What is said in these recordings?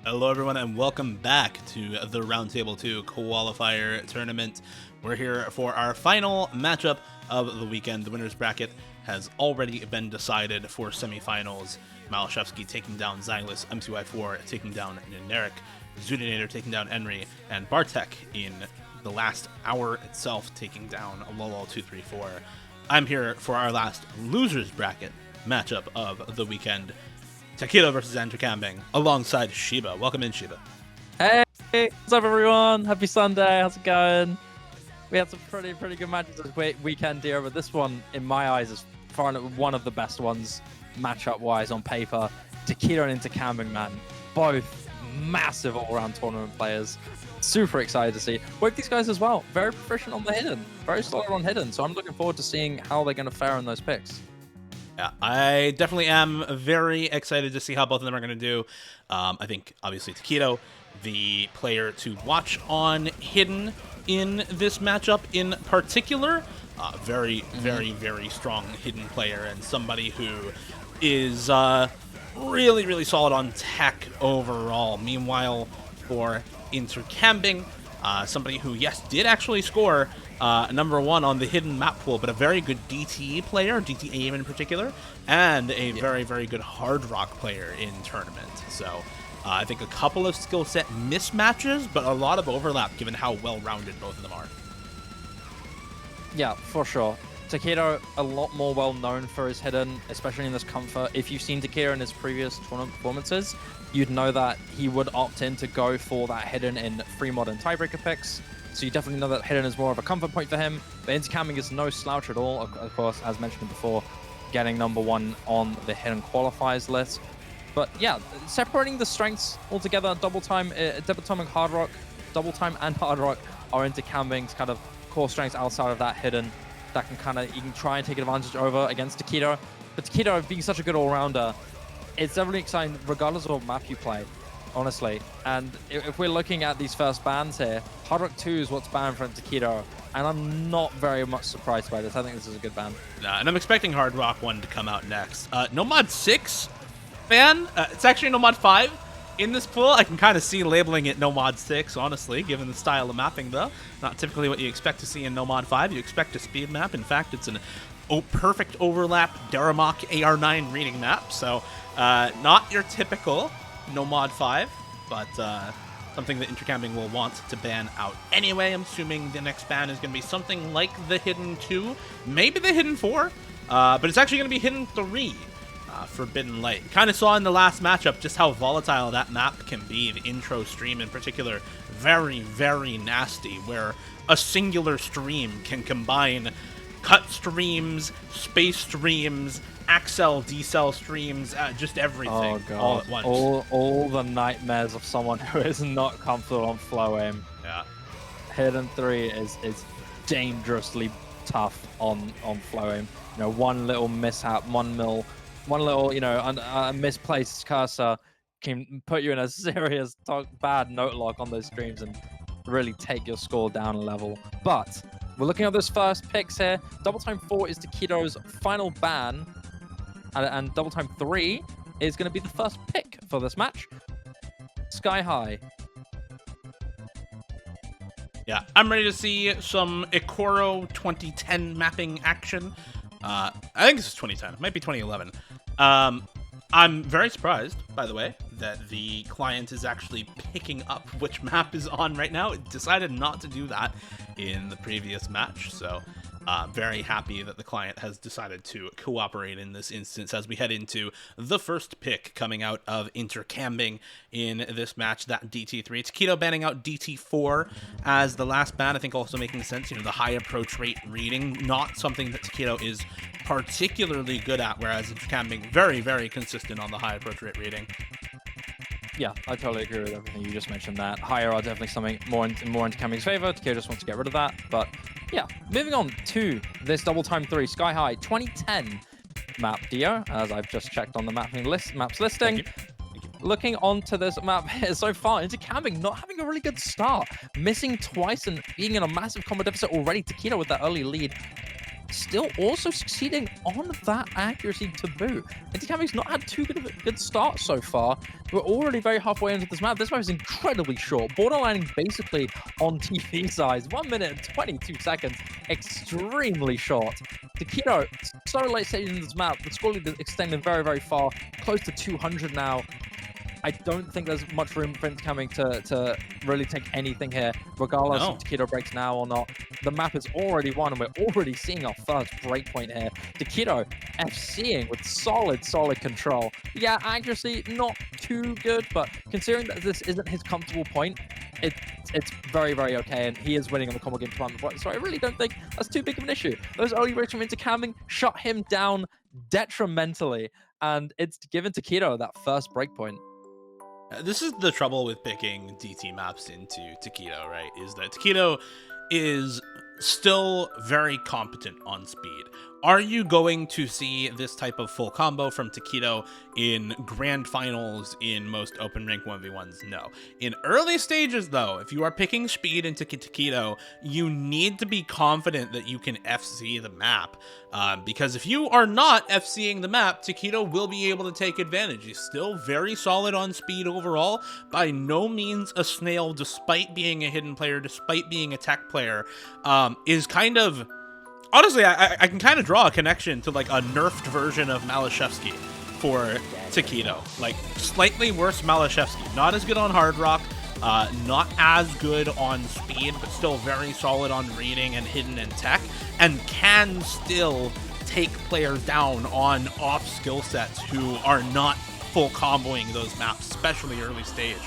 Hello everyone and welcome back to the Roundtable 2 Qualifier Tournament. We're here for our final matchup of the weekend. The winner's bracket has already been decided for semifinals. Malashevsky taking down Xylus, MCY4 taking down Neneric, Zudinator taking down Enri, and Bartek in the last hour itself taking down Lolol234. I'm here for our last loser's bracket matchup of the weekend. Tekkito versus Intercambing alongside Shiba. Welcome in, Shiba. Hey, what's up, everyone? Happy Sunday. How's it going? We had some pretty good matches this weekend here, but this one, in my eyes, is far one of the best ones matchup-wise on paper. Tekkito and Intercambing, man, both massive all-around tournament players. Super excited to see. Both these guys as well. Very proficient on the hidden. Very solid on hidden. So I'm looking forward to seeing how they're going to fare in those picks. Yeah, I definitely am very excited to see how both of them are going to do. I think, obviously, Tekkito, the player to watch on hidden in this matchup in particular. Very strong hidden player and somebody who is really solid on tech overall. Meanwhile, for Intercambing, somebody who, yes, did actually score #1 on the hidden map pool, but a very good DTE player, DT aim in particular, and a very good hard rock player in tournament. So I think a couple of skill set mismatches, but a lot of overlap given how well-rounded both of them are. Yeah, for sure. Tekkito, a lot more well-known for his hidden, especially in this comfort. If you've seen Tekkito in his previous tournament performances, you'd know that he would opt in to go for that hidden in free mod and tiebreaker picks. So you definitely know that hidden is more of a comfort point for him. But Intercambing is no slouch at all, of course, as mentioned before, getting #1 on the hidden qualifiers list. But yeah, separating the strengths altogether, double time and hard rock are Intercambing's kind of core strengths outside of that hidden that you can try and take advantage over against Tekkito. But Tekkito being such a good all-rounder, it's definitely exciting regardless of what map you play, honestly. And if we're looking at these first bans here, Hard Rock 2 is what's banned from Tekkito, and I'm not very much surprised by this. I think this is a good ban. And I'm expecting Hard Rock 1 to come out next. Nomod 6 ban? It's actually Nomod 5 in this pool. I can kind of see labeling it Nomod 6, honestly, given the style of mapping, though. Not typically what you expect to see in Nomod 5. You expect a speed map. In fact, it's an perfect overlap Daramak AR9 reading map, so not your typical Nomod 5, but something that Intercambing will want to ban out anyway. I'm assuming the next ban is going to be something like the Hidden 2, maybe the Hidden 4, but it's actually going to be Hidden 3, Forbidden Light. Kind of saw in the last matchup just how volatile that map can be. The intro stream in particular, very nasty, where a singular stream can combine cut streams, space streams, accel, decel streams, just everything all at once. All the nightmares of someone who is not comfortable on flow aim. Yeah. Hidden 3 is dangerously tough on flow aim. You know, one little mishap, one little, you know, misplaced cursor can put you in a serious bad note lock on those streams and really take your score down a level. But we're looking at those first picks here. Double Time 4 is Tekkito's final ban, and Double Time 3 is going to be the first pick for this match. Sky High. Yeah, I'm ready to see some Ikoro 2010 mapping action. I think this is 2010. It might be 2011. I'm very surprised, by the way, that the client is actually picking up which map is on right now. It decided not to do that in the previous match, so very happy that the client has decided to cooperate in this instance as we head into the first pick coming out of Intercambing in this match, that DT3. Tekkito banning out DT4 as the last ban, I think also making sense. You know, the high approach rate reading, not something that Tekkito is particularly good at, whereas Intercambing very consistent on the high approach rate reading. Yeah, I totally agree with everything you just mentioned. That higher are definitely something more in Intercambing's favor. Tekkito just wants to get rid of that. But yeah, moving on to this Double Time 3 Sky High 2010 map, Dio, as I've just checked on the maps listing. Thank you. Looking onto this map here so far, Intercambing not having a really good start, missing twice and being in a massive combo deficit already. Tekkito with that early lead. still also succeeding on that accuracy to boot. Intercambing's not had too good of a good start so far. We're already very halfway into this map. This map is incredibly short, borderlining basically on TV size. 1 minute and 22 seconds, extremely short. tekkito, so late stage in this map, the score lead is extending very, very far, close to 200 now. I don't think there's much room for Intercambing to really take anything here, regardless if tekkito breaks now or not. The map is already won, and we're already seeing our first breakpoint here. tekkito FCing with solid control. Yeah, accuracy not too good, but considering that this isn't his comfortable point, it's very, very okay, and he is winning on the combo game command point, so I really don't think that's too big of an issue. Those early breaks from Intercambing shut him down detrimentally, and it's given tekkito that first breakpoint. This is the trouble with picking DT maps into tekkito, right? Is that tekkito is still very competent on speed. Are you going to see this type of full combo from tekkito in grand finals in most open rank 1v1s? No. In early stages, though, if you are picking speed into tekkito, you need to be confident that you can FC the map. Because if you are not FCing the map, tekkito will be able to take advantage. He's still very solid on speed overall. By no means a snail, despite being a hidden player, despite being a tech player, is kind of... Honestly, I can kind of draw a connection to like a nerfed version of Malashevsky for tekkito. Like, slightly worse Malashevsky. Not as good on hard rock, not as good on speed, but still very solid on reading and hidden and tech, and can still take players down on off skill sets who are not full comboing those maps, especially early stage.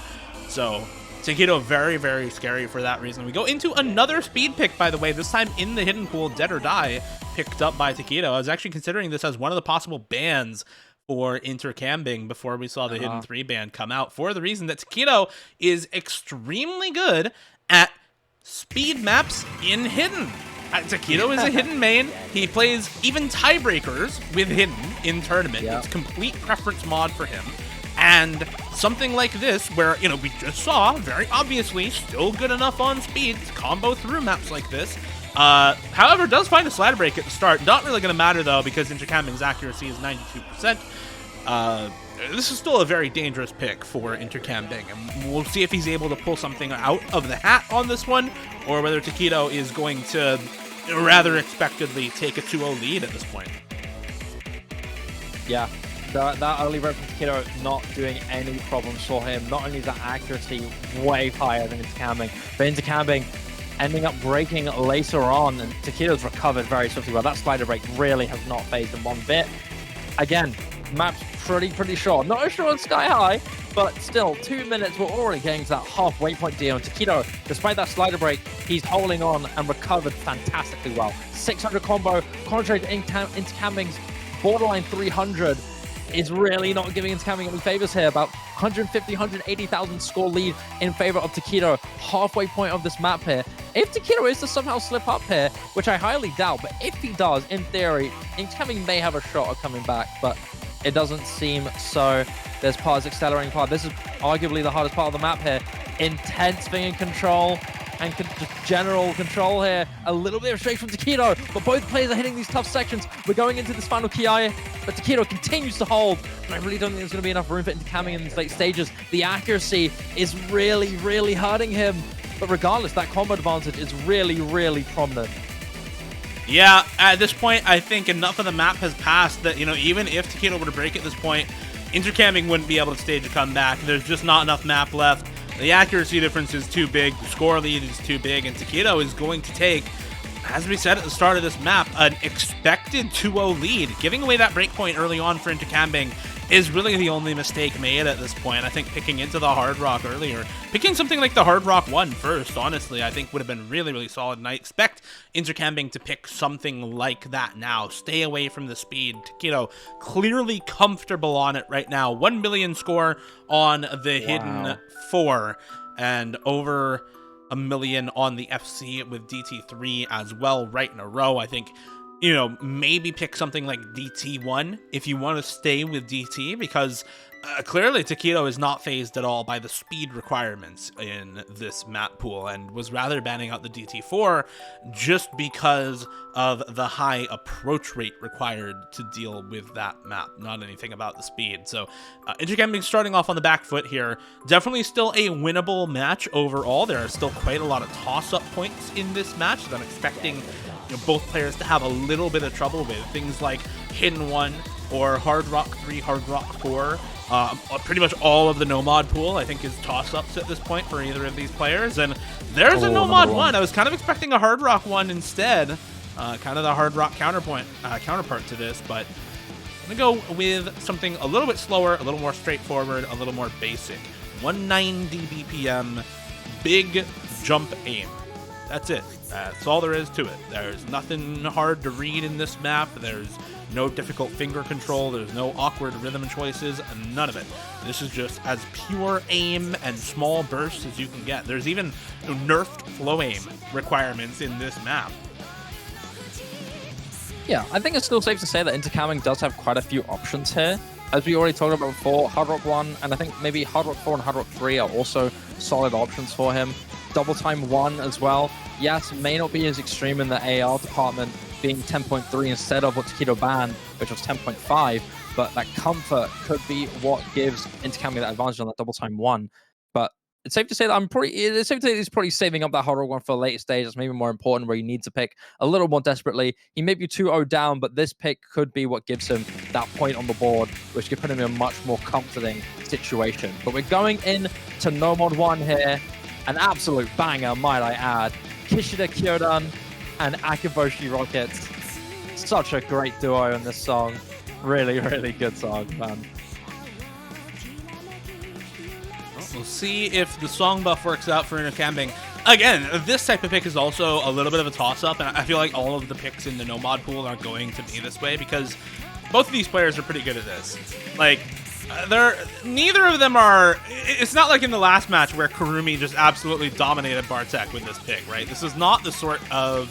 So tekkito very, very scary for that reason. We go into another speed pick, by the way, this time in the hidden pool, Dead or Die, picked up by tekkito. I was actually considering this as one of the possible bans for Intercambing before we saw the hidden 3 ban come out, for the reason that tekkito is extremely good at speed maps in hidden. tekkito is a hidden main. He plays even tiebreakers with hidden in tournament. It's complete preference mod for him. And something like this, where, you know, we just saw, very obviously, still good enough on speed to combo through maps like this. However, does find a slider break at the start. Not really going to matter, though, because Intercambing's accuracy is 92%. This is still a very dangerous pick for Intercambing, and we'll see if he's able to pull something out of the hat on this one, or whether tekkito is going to rather expectedly take a 2-0 lead at this point. Yeah. That early rep from tekkito not doing any problems for him. Not only is that accuracy way higher than Intercambing, but Intercambing ending up breaking later on, and tekkito's recovered very swiftly. Well, that slider break really has not phased him one bit. Again, map's pretty short. Not as short as Sky High, but still, 2 minutes, we're already getting to that halfway point deal. And tekkito, despite that slider break, he's holding on and recovered fantastically well. 600 combo, contrary to Intercambing's borderline 300, is really not giving Intercambing any favors here. About 150, 180,000 score lead in favor of tekkito. Halfway point of this map here. If tekkito is to somehow slip up here, which I highly doubt, but if he does, in theory, Intercambing may have a shot of coming back, but it doesn't seem so. There's Par's accelerating part. This is arguably the hardest part of the map here. Intense finger control and just general control here. A little bit of shake from tekkito, but both players are hitting these tough sections. We're going into this final Ki, but tekkito continues to hold, and I really don't think there's going to be enough room for Intercambing in these late stages. The accuracy is really hurting him, but regardless, that combo advantage is really prominent. Yeah, at this point, I think enough of the map has passed that, you know, even if tekkito were to break at this point, Intercambing wouldn't be able to stage a comeback. There's just not enough map left. The accuracy difference is too big, the score lead is too big, and tekkito is going to take, as we said at the start of this map, an expected 2-0 lead. Giving away that breakpoint early on for Intercambing is really the only mistake made at this point. I think picking into the hard rock earlier, picking something like the hard rock 1 first, honestly, I think would have been really solid, and I expect Intercambing to pick something like that now. Stay away from the speed. tekkito clearly comfortable on it right now. 1 million score on the hidden 4, and over 1 million on the FC with DT3 as well, right in a row. I think you know, maybe pick something like DT1 if you want to stay with DT, because clearly tekkito is not phased at all by the speed requirements in this map pool and was rather banning out the DT4 just because of the high approach rate required to deal with that map, not anything about the speed. So Intercambing starting off on the back foot here. Definitely still a winnable match overall. There are still quite a lot of toss-up points in this match that I'm expecting, you know, both players to have a little bit of trouble with. Things like Hidden 1 or Hard Rock 3, Hard Rock 4. Pretty much all of the Nomod pool, I think, is toss-ups at this point for either of these players. And there's a Nomod 1. I was kind of expecting a Hard Rock 1 instead. Kind of the Hard Rock counterpart to this, but I'm going to go with something a little bit slower, a little more straightforward, a little more basic. 190 BPM, big jump aim. That's it. That's all there is to it. There's nothing hard to read in this map. There's no difficult finger control. There's no awkward rhythm choices. None of it. This is just as pure aim and small bursts as you can get. There's even nerfed flow aim requirements in this map. Yeah, I think it's still safe to say that Intercambing does have quite a few options here. As we already talked about before, Hard Rock 1, and I think maybe Hard Rock 4 and Hard Rock 3 are also solid options for him. Double Time 1 as well. Yes, may not be as extreme in the AR department, being 10.3 instead of what tekkito banned, which was 10.5, but that comfort could be what gives Intercambing that advantage on that Double Time 1. But it's safe to say that it's safe to say he's probably saving up that Hard Rock 1 for a later stage. That's maybe more important, where you need to pick a little more desperately. He may be 2-0 down, but this pick could be what gives him that point on the board, which could put him in a much more comforting situation. But we're going in to Nomod 1 here. An absolute banger, might I add. Kishida Kyodan and Akiboshi Rockets. Such a great duo in this song. Really, really good song, man. We'll see if the song buff works out for Intercambing. Again, this type of pick is also a little bit of a toss-up, and I feel like all of the picks in the Nomod pool are going to be this way because both of these players are pretty good at this. Like, neither of them are. It's not like in the last match where Kurumi just absolutely dominated Bartek with this pick, right? This is not the sort of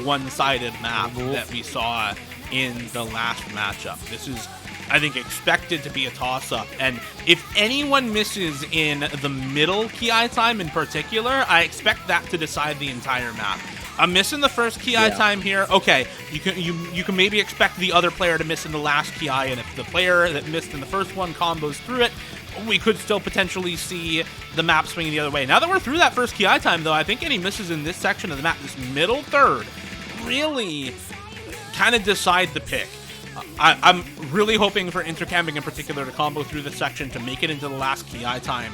one-sided map that we saw in the last matchup. This is, I think, expected to be a toss-up, and if anyone misses in the middle Ki time in particular, I expect that to decide the entire map. I'm missing the first Ki time here. Okay, you can maybe expect the other player to miss in the last Ki, and if the player that missed in the first one combos through it, we could still potentially see the map swing the other way. Now that we're through that first Ki time, though, I think any misses in this section of the map, this middle third, really kind of decide the pick. I'm really hoping for Intercambing in particular to combo through this section to make it into the last Ki time,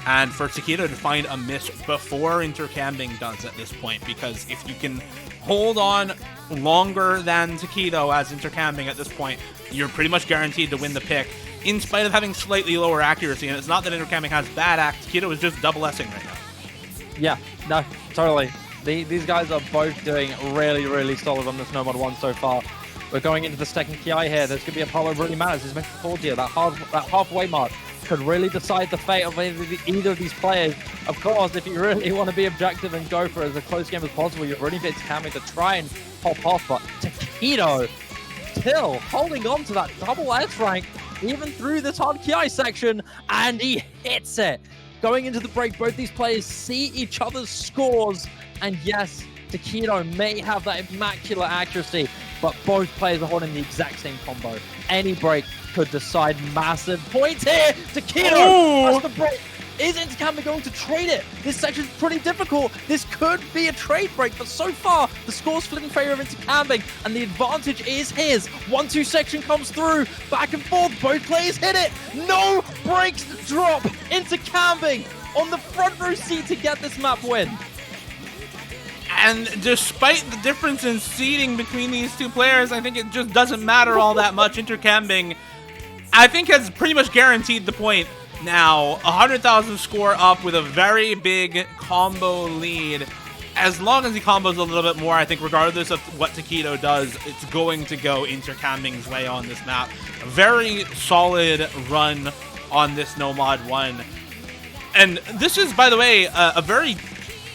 and for tekkito to find a miss before Intercambing does at this point, because if you can hold on longer than tekkito as Intercambing at this point, you're pretty much guaranteed to win the pick, in spite of having slightly lower accuracy. And it's not that Intercambing has bad tekkito is just double S-ing right now. Yeah, no, totally. These guys are both doing really, really solid on this Nomod 1 so far. We're going into the second Ki here. There's going to be a part where it really matters. As mentioned before, here, that halfway mark could really decide the fate of either of these players. Of course, if you really want to be objective and go for as a close game as possible, you're really bit Intercambing to try and pop off, but tekkito still holding on to that double S rank even through this hard Ki section, and he hits it. Going into the break, both these players see each other's scores, and yes, tekkito may have that immaculate accuracy, but both players are holding the exact same combo. Any break could decide massive points here. tekkito has the break. Is Intercambing going to trade it? This section's pretty difficult. This could be a trade break, but so far, the score's flipped in favor of Intercambing, and the advantage is his. 1-2 section comes through, back and forth, both players hit it. No breaks drop. Intercambing on the front row seat to get this map win. And despite the difference in seeding between these two players, I think it just doesn't matter all that much. Intercambing, I think, has pretty much guaranteed the point now. 100,000 score up with a very big combo lead. As long as he combos a little bit more, I think regardless of what tekkito does, it's going to go Intercambing's way on this map. A very solid run on this Nomod 1. And this is, by the way, a very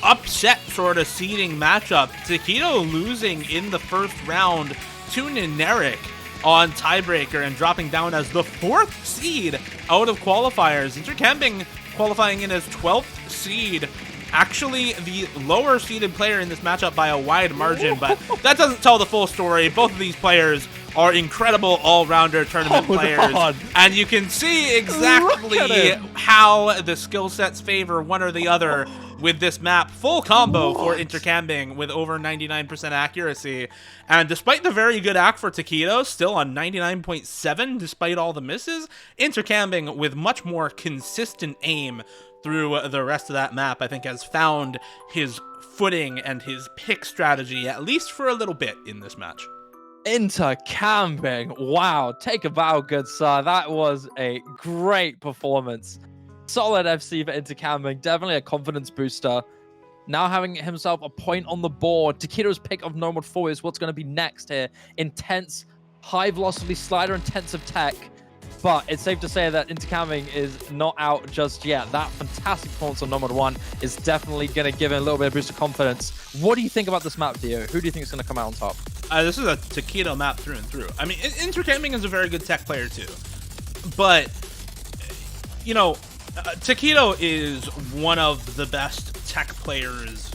upset sort of seeding matchup. Tekkito losing in the first round to Neneric on tiebreaker and dropping down as the 4th seed out of qualifiers. Intercambing qualifying in as 12th seed. Actually, the lower seeded player in this matchup by a wide margin, but that doesn't tell the full story. Both of these players are incredible all-rounder tournament players, and you can see exactly how the skill sets favor one or the other with this map. Full combo for Intercambing with over 99% accuracy, and despite the very good act for Tekkito, still on 99.7 despite all the misses, Intercambing with much more consistent aim through the rest of that map, I think has found his footing and his pick strategy, at least for a little bit in this match. Intercambing, wow, take a bow, good sir. That was a great performance. Solid FC for Intercambing, definitely a confidence booster. Now having himself a point on the board. Tekkito's pick of Nomod 4 is what's going to be next here. Intense, high velocity slider, intensive tech. But it's safe to say that Intercambing is not out just yet. That fantastic performance on Nomod 1 is definitely going to give him a little bit of boost of confidence. What do you think about this map, Dio? Who do you think is going to come out on top? This is a Tekkito map through and through. I mean, Intercambing is a very good tech player too. But, you know, Tekkito is one of the best tech players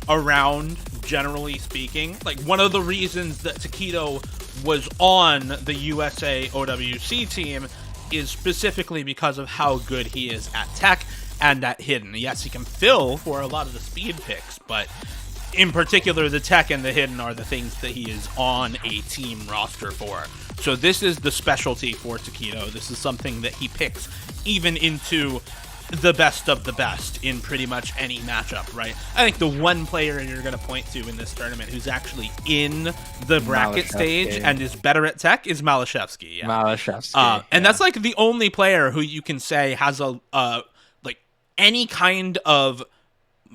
around, generally speaking. Like, one of the reasons that Tekkito was on the USA OWC team is specifically because of how good he is at tech and at hidden. Yes, he can fill for a lot of the speed picks, but in particular, the tech and the hidden are the things that he is on a team roster for. So this is the specialty for Tekkito. This is something that he picks even into the best of the best in pretty much any matchup, right? I think the one player you're going to point to in this tournament who's actually in the bracket stage and is better at tech is Malashevsky. Yeah. Malashevsky. And that's like the only player who you can say has a like any kind of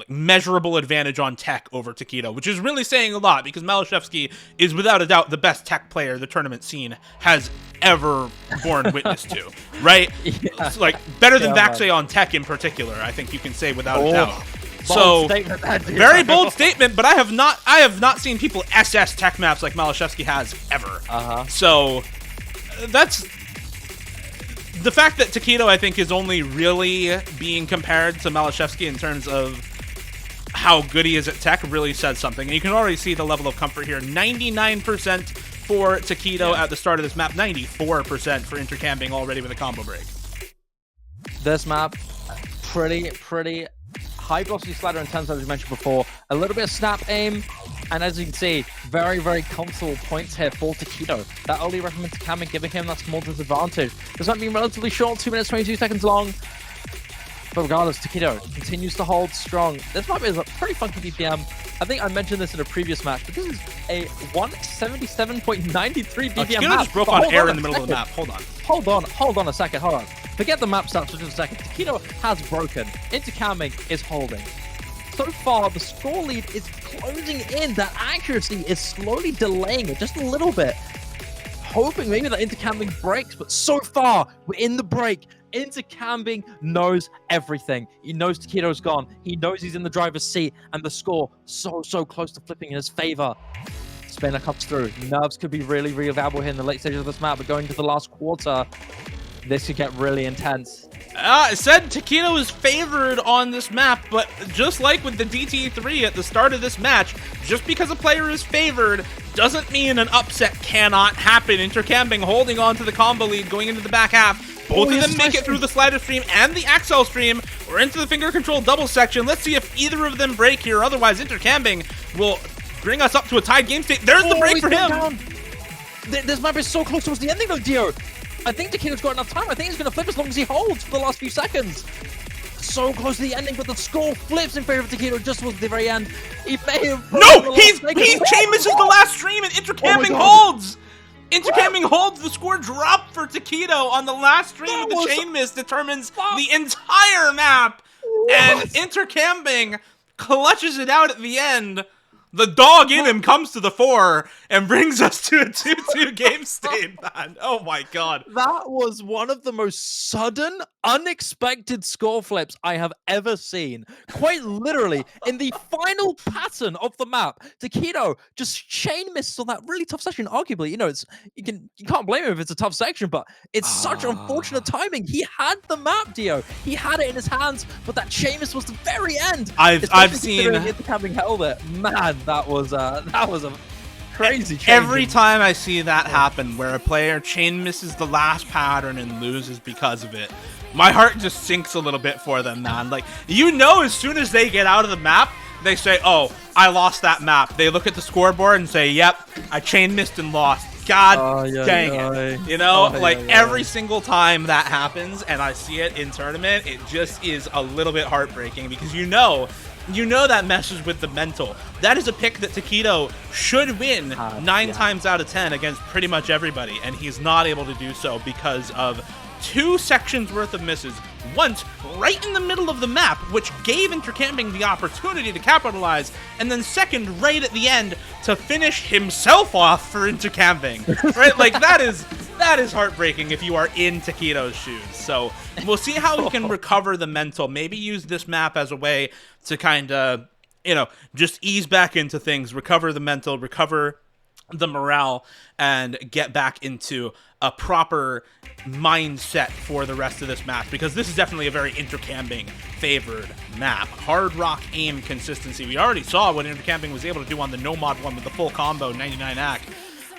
measurable advantage on tech over Tekkito, which is really saying a lot because Malashevsky is without a doubt the best tech player the tournament scene has ever borne witness to, right? Yeah. Like better than Vaxay on tech in particular, I think you can say without a doubt. So very bold statement, but I have not seen people SS tech maps like Malashevsky has ever. So that's the fact that Tekkito I think is only really being compared to Malashevsky in terms of how good he is at tech really says something. And you can already see the level of comfort here. 99% for Tekkito at the start of this map. 94% for Intercambing already with a combo break. This map, pretty high velocity slider intense as we mentioned before. A little bit of snap aim. And as you can see, very, very comfortable points here for Tekkito. That only recommends Intercambing, giving him that small disadvantage. This might be relatively short, 2 minutes, 22 seconds long. But regardless, Tekkito continues to hold strong. This map is a pretty funky BPM. I think I mentioned this in a previous match, but this is a 177.93 BPM Tekkito map. just broke on air in the middle of the map. Hold on a second. Forget the map stats for just a second. Tekkito has broken. Intercambing is holding. So far, the score lead is closing in. That accuracy is slowly delaying it just a little bit. Hoping maybe that Intercambing breaks, but so far, we're in the break. Intercambing knows everything. He knows Tekkito's gone. He knows he's in the driver's seat, and the score so close to flipping in his favor. Spinner comes through. Nerves could be really, really valuable here in the late stages of this map, but going to the last quarter, this could get really intense. It said Tekkito is favored on this map, but just like with the DT3 at the start of this match, just because a player is favored doesn't mean an upset cannot happen. Intercambing holding on to the combo lead going into the back half. Both of them make it through the slider stream and the Axel stream. We're into the finger control double section. Let's see if either of them break here. Otherwise, Intercambing will bring us up to a tied game state. There's the break for him. This map is so close towards the ending though, Dio. I think Tekkito's got enough time. I think he's going to flip as long as he holds for the last few seconds. So close to the ending, but the score flips in favor of Tekkito just towards the very end. He may have... No! He chain misses the last stream and Intercambing holds! Intercambing holds. The score dropped for Tekkito on the last stream. The chain miss determines the entire map. And Intercambing clutches it out at the end. The dog in him comes to the fore and brings us to a 2-2 game state, man. Oh my god. That was one of the most sudden, unexpected score flips I have ever seen. Quite literally, in the final pattern of the map, tekkito just chain missed on that really tough section. Arguably, you can't blame him if it's a tough section, but it's such unfortunate timing. He had the map, Dio. He had it in his hands, but that chain miss was the very end. I've seen Intercambing held it. Man, that was a crazy change. Every time I see that happen, where a player chain misses the last pattern and loses because of it, my heart just sinks a little bit for them, man. Like, as soon as they get out of the map, they say, oh, I lost that map. They look at the scoreboard and say, yep, I chain missed and lost. God dang it. Every single time that happens and I see it in tournament, it just is a little bit heartbreaking because you know that messes with the mental. That is a pick that tekkito should win 9 times out of 10 against pretty much everybody, and he's not able to do so because of 2 sections worth of misses. Once right in the middle of the map, which gave Intercambing the opportunity to capitalize, and then second right at the end to finish himself off for Intercambing. Right? Like, that is heartbreaking if you are in tekkito's shoes. So we'll see how we can recover the mental. Maybe use this map as a way to kind of, just ease back into things, recover the mental, recover the morale, and get back into a proper mindset for the rest of this match, because this is definitely a very Intercambing favored map. Hard rock aim consistency. We already saw what Intercambing was able to do on the Nomod one with the full combo 99 act.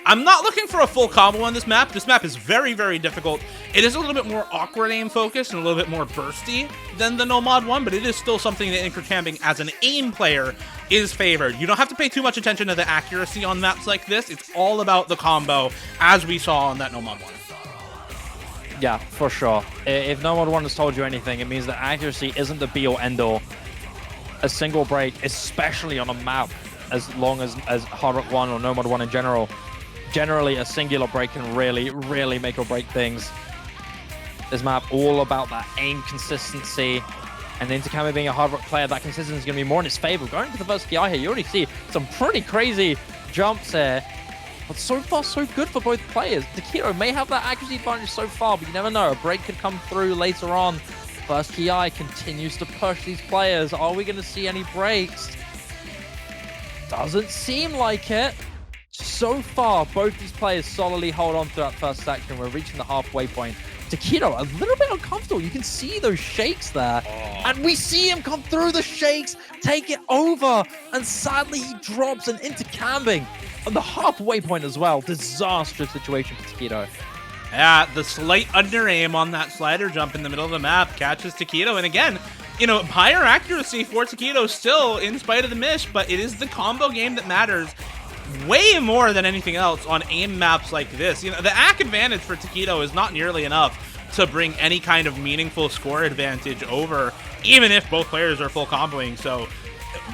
I'm not looking for a full combo on this map. This map is very, very difficult. It is a little bit more awkward aim focused and a little bit more bursty than the Nomod one, but it is still something that Intercambing as an aim player is favored. You don't have to pay too much attention to the accuracy on maps like this. It's all about the combo, as we saw on that Nomod one. Yeah, for sure. If Nomod one has told you anything, it means that accuracy isn't the be-all, end-all. A single break, especially on a map as long as Hard Rock 1 or Nomod 1 in generally a singular break can really, really make or break things. This map all about that aim consistency, and Intercambing being a Hard Rock player, that consistency is going to be more in his favor. Going to the first PI here, you already see some pretty crazy jumps here, but so far so good for both players. tekkito may have that accuracy advantage so far, but you never know, a break could come through later on. First PI continues to push these players. Are we going to see any breaks? Doesn't seem like it. So far, both these players solidly hold on to that first section. We're reaching the halfway point. tekkito, a little bit uncomfortable. You can see those shakes there. And we see him come through the shakes, take it over. And sadly, he drops an Intercambing on the halfway point as well. Disastrous situation for tekkito. Yeah, the slight under aim on that slider jump in the middle of the map catches tekkito. And again, higher accuracy for tekkito still in spite of the miss, but it is the combo game that matters way more than anything else on aim maps like this. The AC advantage for tekkito is not nearly enough to bring any kind of meaningful score advantage over, even if both players are full comboing. So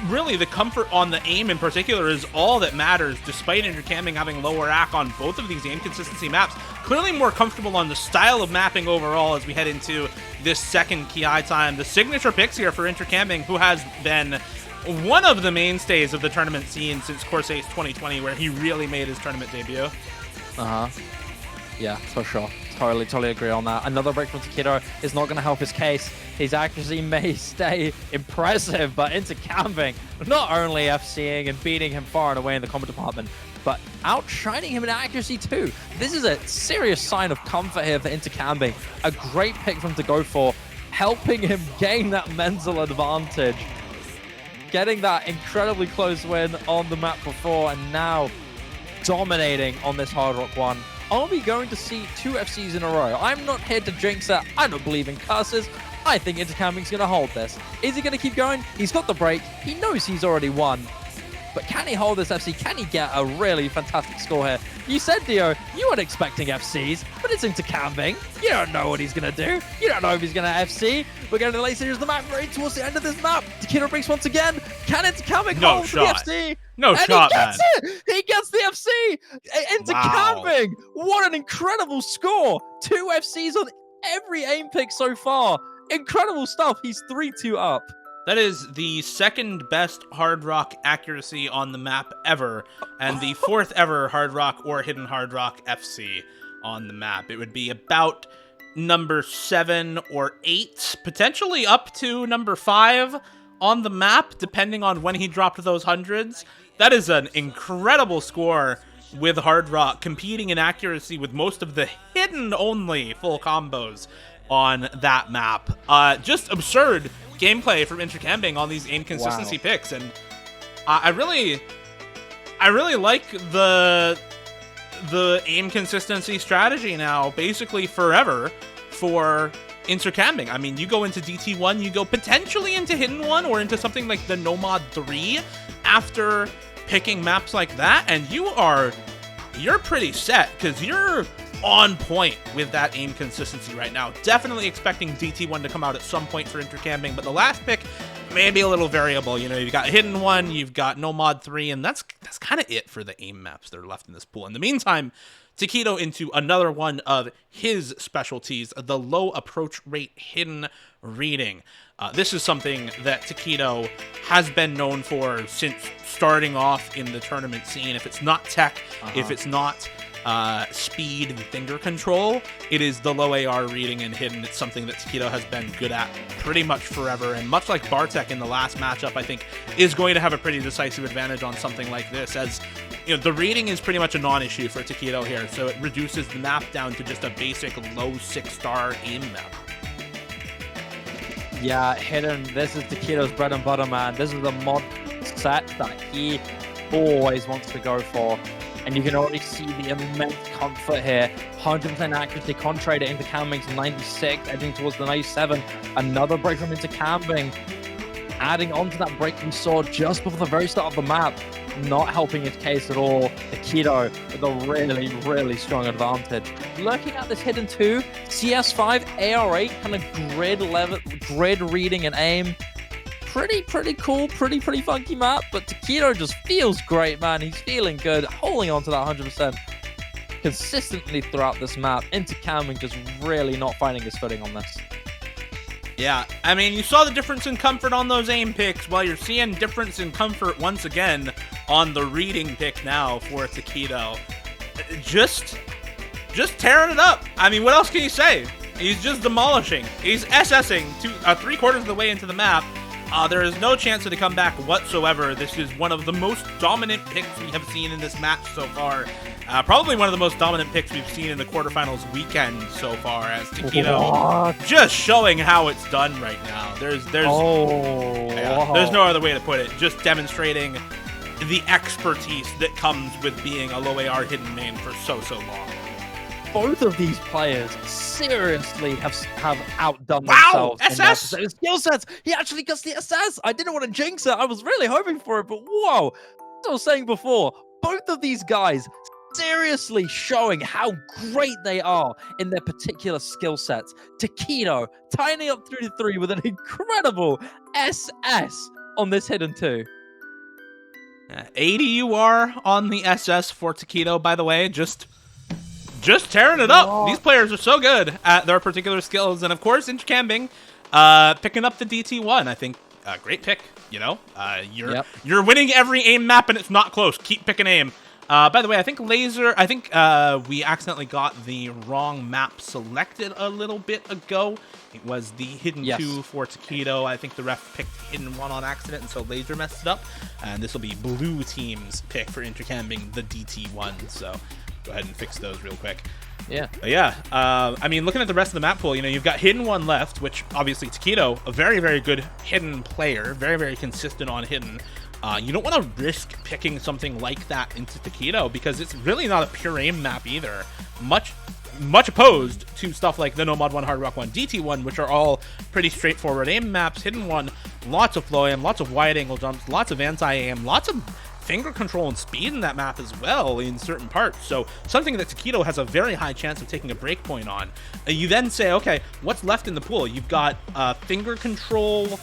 really the comfort on the aim in particular is all that matters, despite Intercambing having lower AC on both of these aim consistency maps. Clearly more comfortable on the style of mapping overall as we head into this second KI time. The signature picks here for Intercambing, who has been one of the mainstays of the tournament scene since Course Ace 2020, where he really made his tournament debut. Yeah, for sure. Totally agree on that. Another break from tekkito is not going to help his case. His accuracy may stay impressive, but Intercambing not only FCing and beating him far and away in the combat department, but outshining him in accuracy too. This is a serious sign of comfort here for Intercambing. A great pick for him to go for, helping him gain that mental advantage. Getting that incredibly close win on the map before, and now dominating on this Hard Rock one. Are we going to see 2 FCs in a row? I'm not here to jinx it. I don't believe in curses. I think Intercambing's going to hold this. Is he going to keep going? He's got the break. He knows he's already won. But can he hold this FC? Can he get a really fantastic score here? You said, Dio, you weren't expecting FCs, but it's Intercambing. You don't know what he's going to do. You don't know if he's going to FC. We're going to the late stages of the map, right towards the end of this map. tekkito breaks once again. Can Intercambing hold the FC? No shot, man. He gets the FC. Intercambing. Wow. What an incredible score. 2 FCs on every aim pick so far. Incredible stuff. He's 3-2 up. That is the second best Hard Rock accuracy on the map ever, and the fourth ever Hard Rock or Hidden Hard Rock FC on the map. It would be about number 7 or 8, potentially up to number 5 on the map, depending on when he dropped those hundreds. That is an incredible score with Hard Rock, competing in accuracy with most of the hidden-only full combos on that map. Just absurd gameplay from Intercambing on these aim consistency picks, and I really like the aim consistency strategy now, basically forever for Intercambing. I mean, you go into DT1, you go potentially into Hidden 1 or into something like the Nomod 3 after picking maps like that, and you're pretty set, because you're on point with that aim consistency right now. Definitely expecting DT1 to come out at some point for Intercambing, but the last pick may be a little variable. You know, you've got Hidden 1, you've got Nomod 3, and that's kind of it for the aim maps that are left in this pool. In the meantime, tekkito into another one of his specialties, the low approach rate hidden reading. This is something that tekkito has been known for since starting off in the tournament scene. If it's not tech, if it's not speed and finger control, it is the low AR reading and hidden. It's something that tekkito has been good at pretty much forever, and much like Bartek in the last matchup, I think is going to have a pretty decisive advantage on something like this, as you know, the reading is pretty much a non-issue for tekkito here, so it reduces the map down to just a basic low 6-star aim map. Yeah, hidden. This is tekkito's bread and butter, man. This is the mod set that he always wants to go for. And you can already see the immense comfort here. 100% accuracy, contrary to Intercambing's 96, edging towards the 97. Another break from Intercambing, adding on to that break we saw just before the very start of the map. Not helping his case at all. tekkito with a really, really strong advantage. Looking at this hidden 2, CS5, AR8, kind of grid reading and aim. Pretty cool, pretty funky map, but tekkito just feels great, man. He's feeling good, holding on to that 100% consistently throughout this map. Intercambing just really not finding his footing on this. Yeah, I mean, you saw the difference in comfort on those aim picks, while you're seeing difference in comfort once again on the reading pick now for tekkito. Just tearing it up. I mean, what else can you say? He's just demolishing. He's SSing to 3/4 of the way into the map. There is no chance of a comeback whatsoever. This is one of the most dominant picks we have seen in this match so far. Probably one of the most dominant picks we've seen in the quarterfinals weekend so far, as tekkito just showing how it's done right now. There's no other way to put it. Just demonstrating the expertise that comes with being a low AR hidden main for so long. Both of these players seriously have outdone themselves. SS! In skill sets. He actually gets the SS. I didn't want to jinx it. I was really hoping for it, but whoa. As I was saying before, both of these guys seriously showing how great they are in their particular skill sets. tekkito tying up 3-3 with an incredible SS on this hidden 2. 80 UR on the SS for tekkito, by the way. Just tearing it up. These players are so good at their particular skills. And of course, Intercambing picking up the DT1. I think great pick. You know, you're winning every aim map and it's not close. Keep picking aim. By the way, I think we accidentally got the wrong map selected a little bit ago. It was the hidden 2 for tekkito. I think the ref picked hidden 1 on accident, and so Laser messed it up. And this will be blue team's pick for Intercambing the DT1. So go ahead and fix those real quick. I mean, looking at the rest of the map pool, you know, you've got hidden 1 left, which obviously tekkito, a very good hidden player, very consistent on hidden. You don't want to risk picking something like that into tekkito, because it's really not a pure aim map either. Much opposed to stuff like the Nomod 1, Hard Rock 1, DT1, which are all pretty straightforward aim maps. Hidden 1, lots of flow aim, lots of wide angle jumps, lots of anti-aim, lots of finger control and speed in that map as well in certain parts. So something that tekkito has a very high chance of taking a break point on. You then say, okay, what's left in the pool? You've got finger control,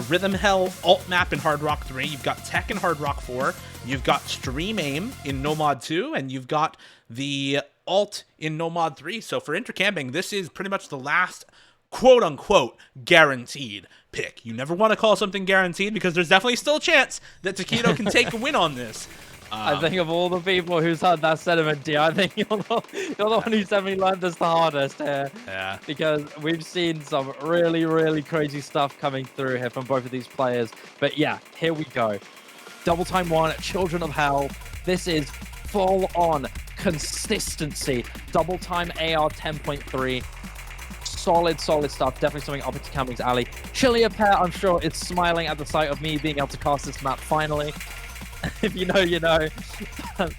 Rhythm Hell, Alt Map in Hard Rock 3, you've got Tech in Hard Rock 4, you've got Stream Aim in Nomod 2, and you've got the Alt in Nomod 3. So for Intercambing, this is pretty much the last quote-unquote guaranteed pick. You never want to call something guaranteed because there's definitely still a chance that tekkito can take a win on this. I think of all the people who's had that sentiment, D, I think you're the one who's definitely learned this the hardest here. Yeah. Because we've seen some really, really crazy stuff coming through here from both of these players. But yeah, here we go. Double time one, Children of Hell. This is full-on consistency. Double time AR 10.3. Solid stuff. Definitely something up Intercambing's alley. Chillier Pair, I'm sure, is smiling at the sight of me being able to cast this map finally. If you know, you know.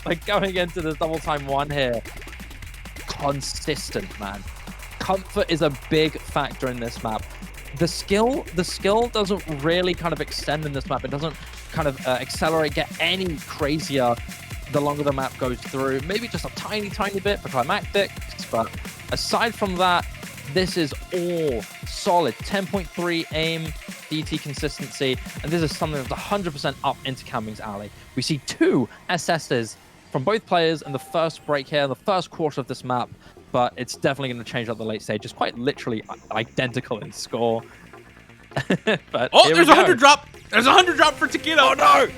Like going into this double time one here, consistent, man. Comfort is a big factor in this map. The skill doesn't really kind of extend in this map. It doesn't kind of accelerate, get any crazier the longer the map goes through. Maybe just a tiny bit for climactics, but aside from that, this is all solid. 10.3 aim, DT consistency, and this is something that's 100% up Intercambing's alley. We see 2 SSs from both players in the first break here, in the first quarter of this map, but it's definitely going to change up the late stage. It's quite literally identical in score. But oh, there's a 100 drop. There's a 100 drop for tekkito. Oh no!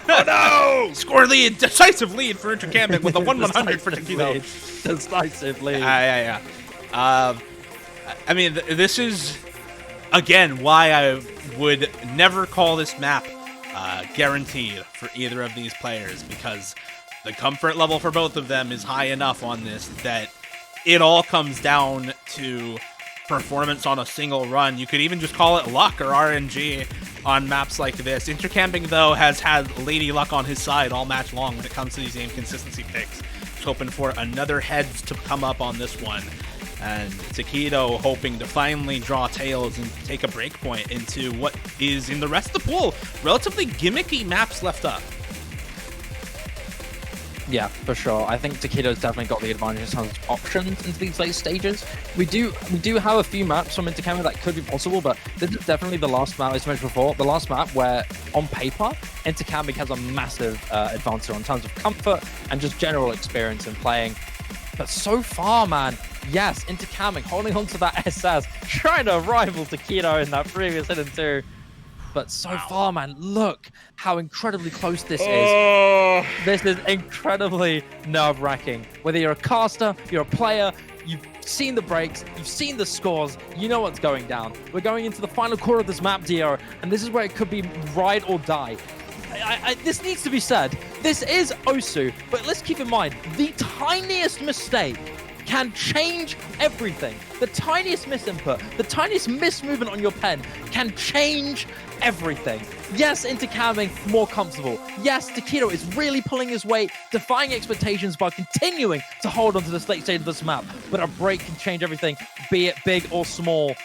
Oh no! Score lead, decisive lead for Intercambing with a 1/100 for tekkito. Decisive lead. Yeah. I mean, this is, again, why I would never call this map guaranteed for either of these players, because the comfort level for both of them is high enough on this that it all comes down to performance on a single run. You could even just call it luck or RNG on maps like this. Intercambing, though, has had Lady Luck on his side all match long when it comes to these aim consistency picks. Just hoping for another heads to come up on this one. And tekkito hoping to finally draw tails and take a break point into what is, in the rest of the pool, relatively gimmicky maps left up. Yeah, for sure. I think tekkito's definitely got the advantage in terms of options into these late stages. We do have a few maps from Intercambing that could be possible, but this is definitely the last map, as mentioned before, the last map where, on paper, Intercambing has a massive advantage in terms of comfort and just general experience in playing. But so far, man, yes, Intercambing holding on to that SS, trying to rival tekkito in that previous hidden 2. But so far, man, look how incredibly close this is. This is incredibly nerve-wracking. Whether you're a caster, you're a player, you've seen the breaks, you've seen the scores, you know what's going down. We're going into the final quarter of this map, Dio, and this is where it could be ride or die. This needs to be said. This is Osu, but let's keep in mind, the tiniest mistake can change everything. The tiniest misinput, the tiniest mismovement on your pen can change everything. Yes, Intercambing more comfortable. Yes, tekkito is really pulling his weight, defying expectations by continuing to hold onto this late stage of this map. But a break can change everything, be it big or small.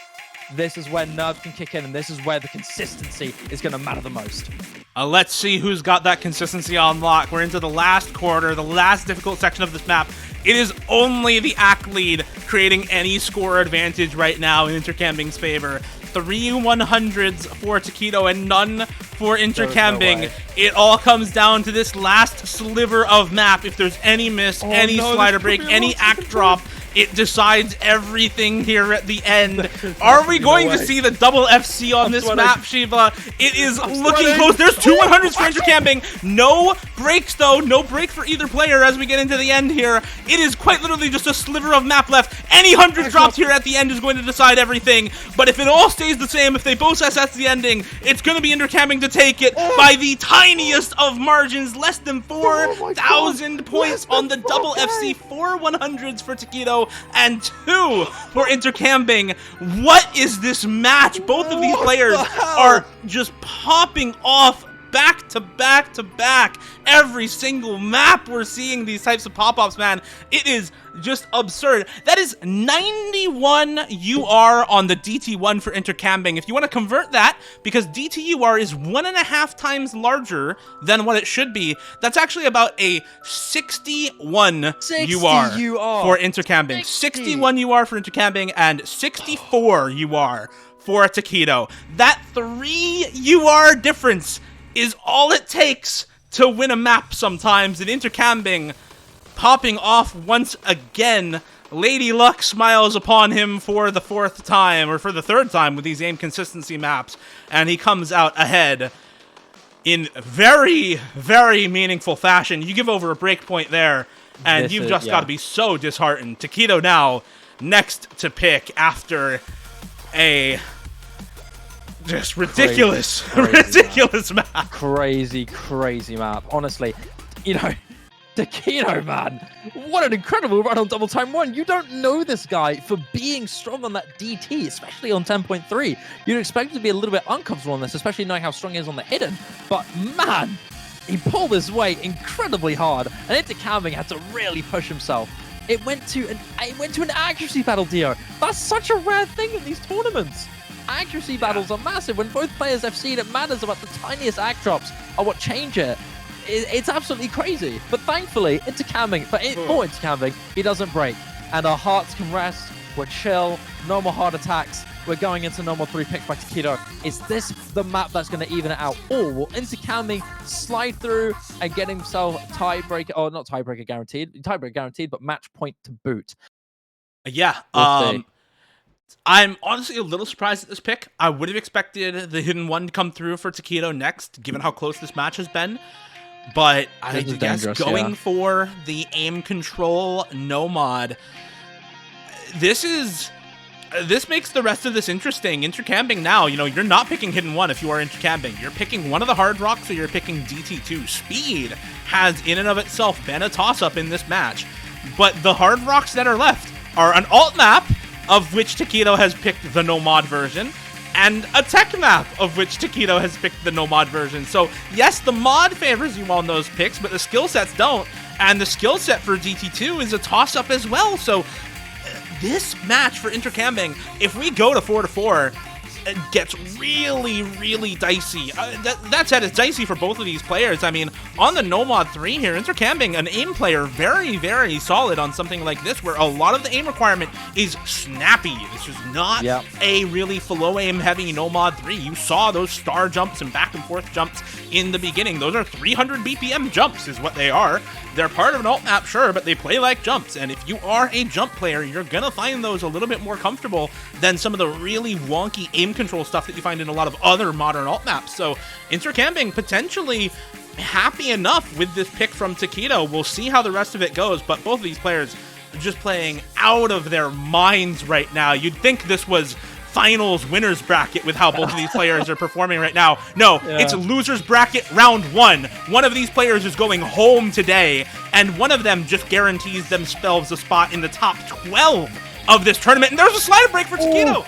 This is where nerves can kick in, and this is where the consistency is going to matter the most. Let's see who's got that consistency on lock. We're into the last quarter, the last difficult section of this map. It is only the ACK lead creating any score advantage right now in Intercambing's favor. 3 100s for tekkito and none for Intercambing. No, it all comes down to this last sliver of map. If there's any miss, any slider break, any ACK drop, it decides everything here at the end. Are we going to see the double FC on this map, Shiva? It is looking close. There's 2 100s for Intercambing. No breaks, though. No break for either player as we get into the end here. It is quite literally just a sliver of map left. Any 100 drops here at the end is going to decide everything. But if it all stays the same, if they both SS the ending, it's going to be Intercambing to take it by the tiniest of margins. Less than 4,000 points on the double FC. 4 100s for tekkito and 2 for Intercambing. What is this match? Both of these players are just popping off back to back to back. Every single map we're seeing these types of pop-ups, man. It is just absurd. That is 91 UR on the DT1 for Intercambing. If you want to convert that, because DTUR is 1.5 times larger than what it should be, that's actually about a 61 UR for Intercambing. 61 UR for Intercambing and 64 UR for tekkito. That 3 UR difference is all it takes to win a map sometimes in Intercambing. popping off once again. Lady Luck smiles upon him for the 4th time, or for the 3rd time with these aim consistency maps, and he comes out ahead in very, very meaningful fashion. You give over a break point there, and you've just got to be so disheartened. tekkito now next to pick after a just ridiculous, ridiculous map. Crazy map. Honestly, you know, tekkito, man, what an incredible run on double time 1. You don't know this guy for being strong on that DT, especially on 10.3. You'd expect him to be a little bit uncomfortable on this, especially knowing how strong he is on the hidden. But man, he pulled his weight incredibly hard, and Intercambing had to really push himself. It went to an accuracy battle, Dio. That's such a rare thing in these tournaments. Accuracy battles are massive. When both players have seen it matters about the tiniest act drops are what change it. It's absolutely crazy. But thankfully, for Intercambing, he doesn't break. And our hearts can rest. We're chill. No more heart attacks. We're going into no more 3 picks by tekkito. Is this the map that's going to even it out? Or will Intercambing slide through and get himself tiebreaker, or not tiebreaker guaranteed, but match point to boot? Yeah. I'm honestly a little surprised at this pick. I would have expected the hidden one to come through for tekkito next, given how close this match has been. But I guess going for the aim control Nomod, this makes the rest of this interesting. Intercambing now, you know, you're not picking hidden one if you are intercambing. You're picking one of the hard rocks, or you're picking DT2. Speed has in and of itself been a toss-up in this match. But the hard rocks that are left are an alt map, of which tekkito has picked the Nomod version, and a tech map, of which tekkito has picked the Nomod version. So yes, the mod favors you on those picks, but the skill sets don't. And the skill set for DT2 is a toss-up as well. So this match for Intercambing, if we go to 4-4, it gets really, really dicey. That said, it's dicey for both of these players. I mean, on the Nomod 3 here, Intercambing, an aim player, very, very solid on something like this, where a lot of the aim requirement is snappy. This is not a really flow aim heavy Nomod 3. You saw those star jumps and back and forth jumps in the beginning. Those are 300 BPM jumps is what they are. They're part of an alt map, sure, but they play like jumps. And if you are a jump player, you're gonna find those a little bit more comfortable than some of the really wonky aim control stuff that you find in a lot of other modern alt maps. So Intercambing potentially happy enough with this pick from tekkito. We'll see how the rest of it goes, but both of these players are just playing out of their minds right now. You'd think this was finals winners bracket with how both of these players are performing right now. No, it's a losers bracket round 1. One of these players is going home today, and one of them just guarantees themselves a spot in the top 12 of this tournament. And there's a slider break for tekkito.